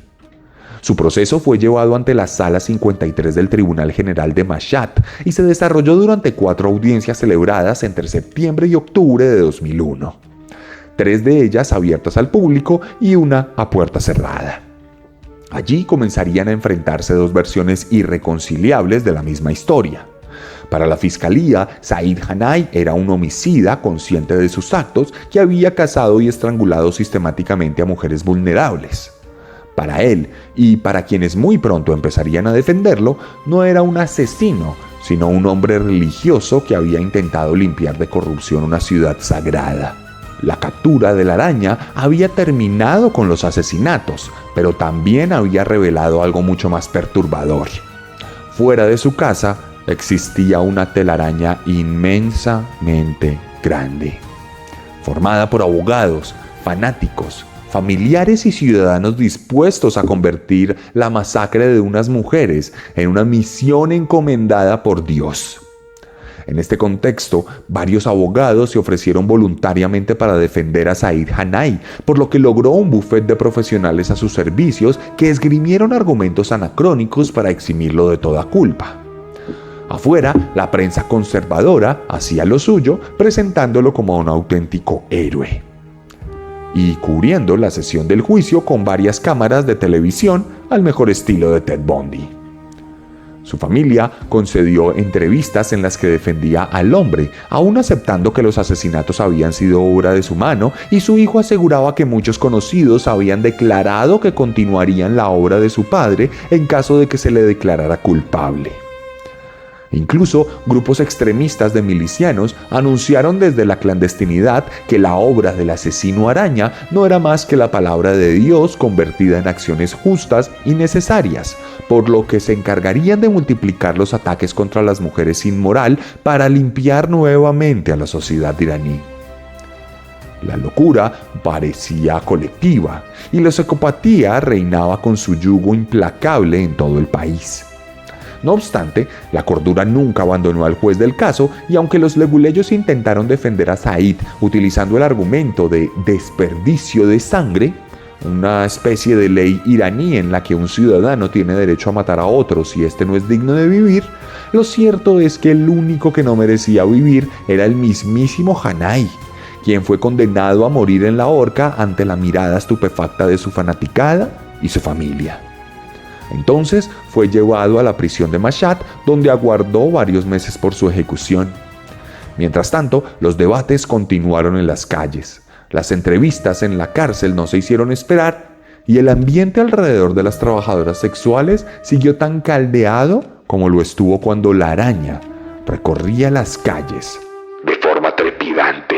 Su proceso fue llevado ante la Sala 53 del Tribunal General de Mashhad y se desarrolló durante 4 audiencias celebradas entre septiembre y octubre de 2001. 3 de ellas abiertas al público y una a puerta cerrada. Allí comenzarían a enfrentarse 2 versiones irreconciliables de la misma historia. Para la fiscalía, Said Hanai era un homicida consciente de sus actos que había cazado y estrangulado sistemáticamente a mujeres vulnerables. Para él, y para quienes muy pronto empezarían a defenderlo, no era un asesino, sino un hombre religioso que había intentado limpiar de corrupción una ciudad sagrada. La captura de la araña había terminado con los asesinatos, pero también había revelado algo mucho más perturbador. Fuera de su casa existía una telaraña inmensamente grande, formada por abogados, fanáticos, familiares y ciudadanos dispuestos a convertir la masacre de unas mujeres en una misión encomendada por Dios. En este contexto, varios abogados se ofrecieron voluntariamente para defender a Said Hanai, por lo que logró un bufete de profesionales a sus servicios que esgrimieron argumentos anacrónicos para eximirlo de toda culpa. Afuera, la prensa conservadora hacía lo suyo, presentándolo como un auténtico héroe. Y cubriendo la sesión del juicio con varias cámaras de televisión al mejor estilo de Ted Bundy. Su familia concedió entrevistas en las que defendía al hombre, aún aceptando que los asesinatos habían sido obra de su mano, y su hijo aseguraba que muchos conocidos habían declarado que continuarían la obra de su padre en caso de que se le declarara culpable. Incluso grupos extremistas de milicianos anunciaron desde la clandestinidad que la obra del asesino araña no era más que la palabra de Dios convertida en acciones justas y necesarias, por lo que se encargarían de multiplicar los ataques contra las mujeres sin moral para limpiar nuevamente a la sociedad iraní. La locura parecía colectiva y la psicopatía reinaba con su yugo implacable en todo el país. No obstante, la cordura nunca abandonó al juez del caso y aunque los leguleyos intentaron defender a Said utilizando el argumento de desperdicio de sangre, una especie de ley iraní en la que un ciudadano tiene derecho a matar a otro si éste no es digno de vivir, lo cierto es que el único que no merecía vivir era el mismísimo Hanai, quien fue condenado a morir en la horca ante la mirada estupefacta de su fanaticada y su familia. Entonces fue llevado a la prisión de Mashhad, donde aguardó varios meses por su ejecución. Mientras tanto, los debates continuaron en las calles. Las entrevistas en la cárcel no se hicieron esperar y el ambiente alrededor de las trabajadoras sexuales siguió tan caldeado como lo estuvo cuando la araña recorría las calles de forma trepidante.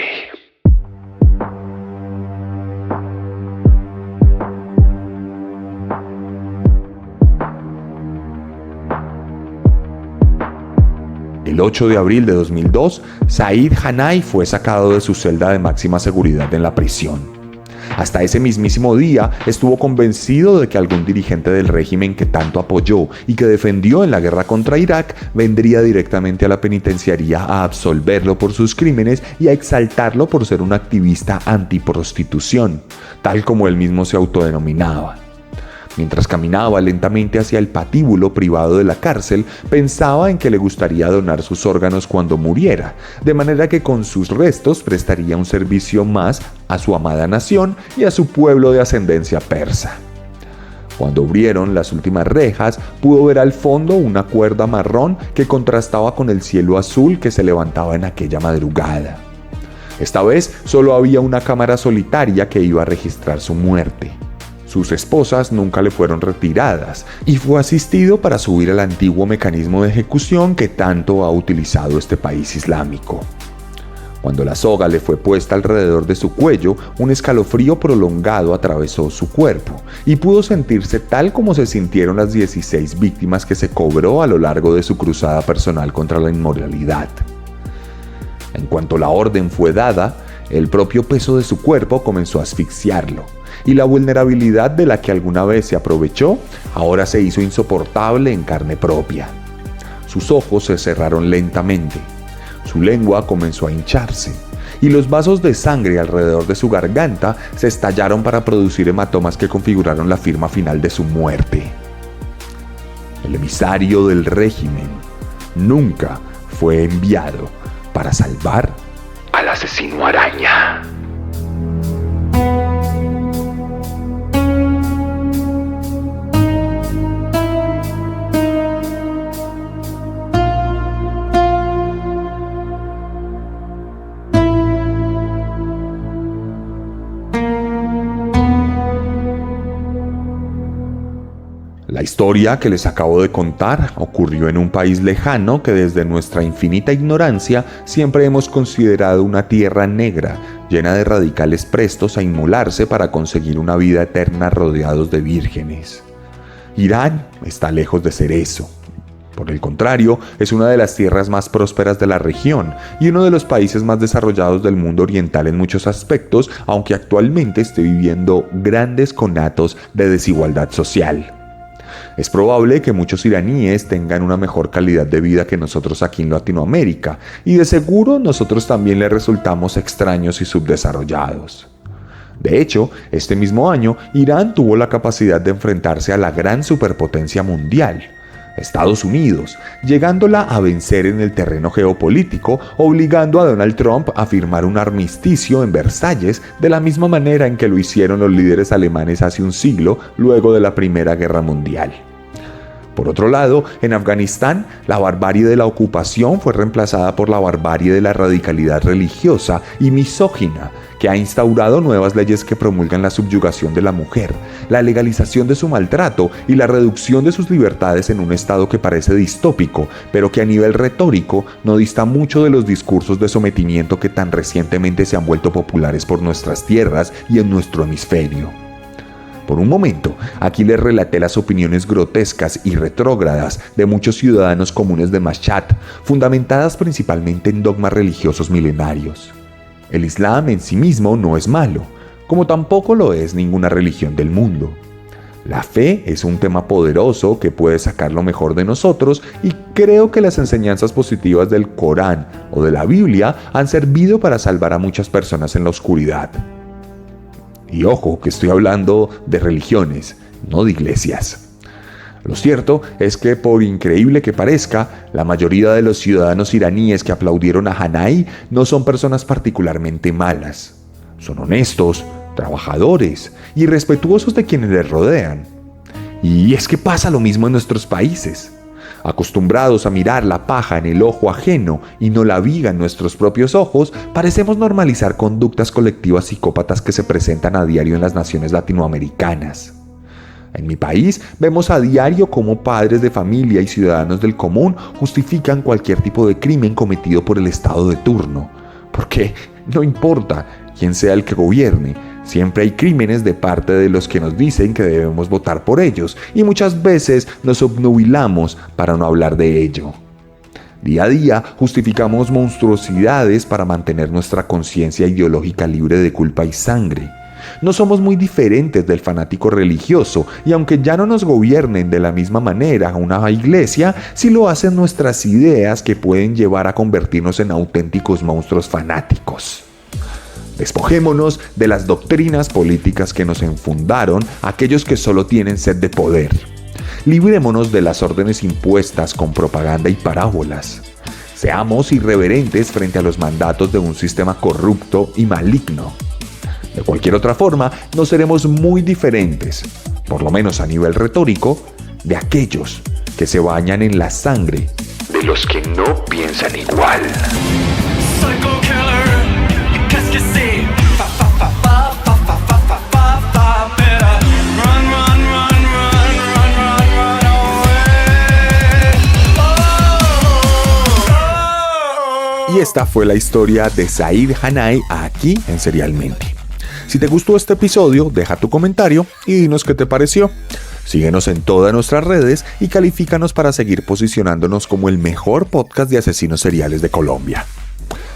El 8 de abril de 2002, Said Hanai fue sacado de su celda de máxima seguridad en la prisión. Hasta ese mismísimo día estuvo convencido de que algún dirigente del régimen que tanto apoyó y que defendió en la guerra contra Irak vendría directamente a la penitenciaría a absolverlo por sus crímenes y a exaltarlo por ser un activista antiprostitución, tal como él mismo se autodenominaba. Mientras caminaba lentamente hacia el patíbulo privado de la cárcel, pensaba en que le gustaría donar sus órganos cuando muriera, de manera que con sus restos prestaría un servicio más a su amada nación y a su pueblo de ascendencia persa. Cuando abrieron las últimas rejas, pudo ver al fondo una cuerda marrón que contrastaba con el cielo azul que se levantaba en aquella madrugada. Esta vez solo había una cámara solitaria que iba a registrar su muerte. Sus esposas nunca le fueron retiradas y fue asistido para subir al antiguo mecanismo de ejecución que tanto ha utilizado este país islámico. Cuando la soga le fue puesta alrededor de su cuello, un escalofrío prolongado atravesó su cuerpo y pudo sentirse tal como se sintieron las 16 víctimas que se cobró a lo largo de su cruzada personal contra la inmoralidad. En cuanto la orden fue dada, el propio peso de su cuerpo comenzó a asfixiarlo, y la vulnerabilidad de la que alguna vez se aprovechó, ahora se hizo insoportable en carne propia. Sus ojos se cerraron lentamente, su lengua comenzó a hincharse, y los vasos de sangre alrededor de su garganta se estallaron para producir hematomas que configuraron la firma final de su muerte. El emisario del régimen nunca fue enviado para salvar al asesino araña. La historia que les acabo de contar ocurrió en un país lejano que desde nuestra infinita ignorancia siempre hemos considerado una tierra negra, llena de radicales prestos a inmolarse para conseguir una vida eterna rodeados de vírgenes. Irán está lejos de ser eso. Por el contrario, es una de las tierras más prósperas de la región y uno de los países más desarrollados del mundo oriental en muchos aspectos, aunque actualmente esté viviendo grandes conatos de desigualdad social. Es probable que muchos iraníes tengan una mejor calidad de vida que nosotros aquí en Latinoamérica, y de seguro nosotros también les resultamos extraños y subdesarrollados. De hecho, este mismo año, Irán tuvo la capacidad de enfrentarse a la gran superpotencia mundial, Estados Unidos, llegándola a vencer en el terreno geopolítico, obligando a Donald Trump a firmar un armisticio en Versalles de la misma manera en que lo hicieron los líderes alemanes hace un siglo luego de la Primera Guerra Mundial. Por otro lado, en Afganistán, la barbarie de la ocupación fue reemplazada por la barbarie de la radicalidad religiosa y misógina, que ha instaurado nuevas leyes que promulgan la subyugación de la mujer, la legalización de su maltrato y la reducción de sus libertades en un estado que parece distópico, pero que a nivel retórico no dista mucho de los discursos de sometimiento que tan recientemente se han vuelto populares por nuestras tierras y en nuestro hemisferio. Por un momento, aquí les relaté las opiniones grotescas y retrógradas de muchos ciudadanos comunes de Mashhad, fundamentadas principalmente en dogmas religiosos milenarios. El Islam en sí mismo no es malo, como tampoco lo es ninguna religión del mundo. La fe es un tema poderoso que puede sacar lo mejor de nosotros y creo que las enseñanzas positivas del Corán o de la Biblia han servido para salvar a muchas personas en la oscuridad. Y ojo, que estoy hablando de religiones, no de iglesias. Lo cierto es que, por increíble que parezca, la mayoría de los ciudadanos iraníes que aplaudieron a Hanai no son personas particularmente malas. Son honestos, trabajadores y respetuosos de quienes les rodean. Y es que pasa lo mismo en nuestros países. Acostumbrados a mirar la paja en el ojo ajeno y no la viga en nuestros propios ojos, parecemos normalizar conductas colectivas psicópatas que se presentan a diario en las naciones latinoamericanas. En mi país vemos a diario cómo padres de familia y ciudadanos del común justifican cualquier tipo de crimen cometido por el Estado de turno. Porque no importa quién sea el que gobierne, siempre hay crímenes de parte de los que nos dicen que debemos votar por ellos y muchas veces nos obnubilamos para no hablar de ello. Día a día justificamos monstruosidades para mantener nuestra conciencia ideológica libre de culpa y sangre. No somos muy diferentes del fanático religioso y aunque ya no nos gobiernen de la misma manera una iglesia, sí lo hacen nuestras ideas que pueden llevar a convertirnos en auténticos monstruos fanáticos. Despojémonos de las doctrinas políticas que nos enfundaron aquellos que solo tienen sed de poder. Librémonos de las órdenes impuestas con propaganda y parábolas. Seamos irreverentes frente a los mandatos de un sistema corrupto y maligno. De cualquier otra forma, no seremos muy diferentes, por lo menos a nivel retórico, de aquellos que se bañan en la sangre de los que no piensan igual. Y esta fue la historia de Said Hanai aquí en Serialmente. Si te gustó este episodio, deja tu comentario y dinos qué te pareció. Síguenos en todas nuestras redes y califícanos para seguir posicionándonos como el mejor podcast de asesinos seriales de Colombia.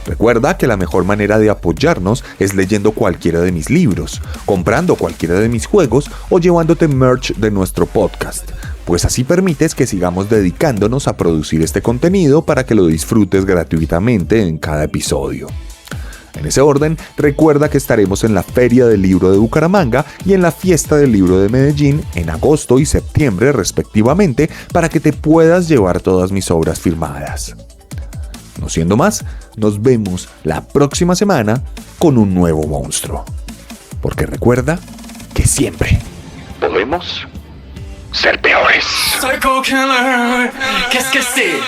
Recuerda que la mejor manera de apoyarnos es leyendo cualquiera de mis libros, comprando cualquiera de mis juegos o llevándote merch de nuestro podcast, pues así permites que sigamos dedicándonos a producir este contenido para que lo disfrutes gratuitamente en cada episodio. En ese orden, recuerda que estaremos en la Feria del Libro de Bucaramanga y en la Fiesta del Libro de Medellín en agosto y septiembre respectivamente para que te puedas llevar todas mis obras firmadas. No siendo más, nos vemos la próxima semana con un nuevo monstruo. Porque recuerda que siempre podemos ser peores. Psycho Killer, qu'est-ce que c'est?